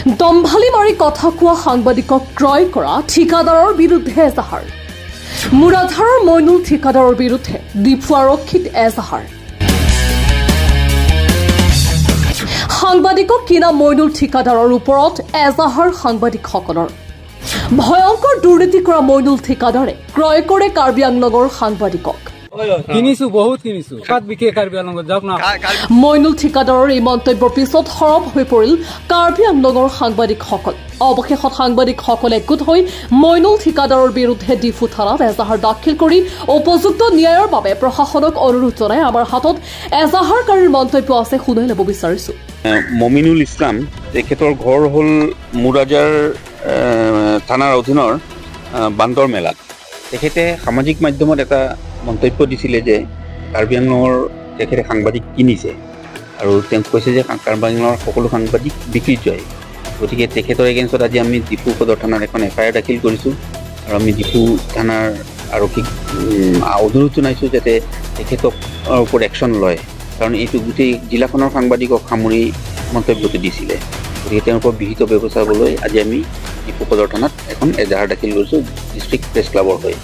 দম্ভালি মাৰি কথা কোৱা সাংবাদিকক ক্ৰয় কৰা ঠিকাদাৰৰ বিৰুদ্ধে এজাহাৰ মুৰাধাৰৰ মইনুল ঠিকাদাৰৰ বিৰুদ্ধে ডিফু আৰক্ষীত এজাহাৰ সাংবাদিকক কিনা মইনুল ঠিকাদাৰৰ ওপৰত এজাহাৰ সাংবাদিকসকলৰ ভয়ংকৰ দুৰ্নীতি কৰা মইনুল ঠিকাদাৰে ক্ৰয় কৰে কাৰ্বি আংলঙৰ সাংবাদিকক কিনিছো বহুত কিনিছো কাট বিকে কাৰ্বি আংলঙত যাওক না মইনুল ঠিকাদাৰৰ এই মন্তব্যৰ পিছত সৰব হৈ পৰিল কাৰ্বি আংলঙৰ সাংবাদিকসকল অৱশেষত সাংবাদিকসকলে একগোট হৈ মইনুল ঠিকাদাৰৰ বিৰুদ্ধে ডিফু থানাত এজাহাৰ দাখিল কৰি উপযুক্ত ন্যায়ৰ বাবে প্ৰশাসনক অনুৰোধ জনাই আমাৰ হাতত এজাহাৰকাৰীৰ মন্তব্য আছে শুনাই ল'ব বিচাৰিছো মমিনুল ইছলাম তেখেতৰ ঘৰ হ'ল মুৰাজাৰ থানাৰ অধীনৰ বান্দৰ মেলাত তেখেতে সামাজিক মাধ্যমত এটা মন্তব্য দিছিলে যে কাৰ্বি আংলঙৰ তেখেতে সাংবাদিক কিনিছে আৰু তেওঁ কৈছে যে কাৰ্বি আংলঙৰ সকলো সাংবাদিক বিক্ৰী যায় গতিকে তেখেতৰ এগেইনষ্টত আজি আমি ডিফু সদৰ থানাত এখন FIR দাখিল কৰিছোঁ আৰু আমি ডিফু থানাৰ আৰক্ষীক অনুৰোধ জনাইছোঁ যাতে তেখেতক ওপৰত একশ্যন লয় কাৰণ এইটো গোটেই জিলাখনৰ সাংবাদিকক সামৰি মন্তব্যটো দিছিলে গতিকে তেওঁৰ ওপৰত বিহিত ব্যৱস্থা ল'বলৈ আজি আমি ডিফু সদৰ থানাত এখন এজাহাৰ দাখিল কৰিছোঁ ডিষ্ট্ৰিক্ট প্ৰেছ ক্লাবৰ হৈ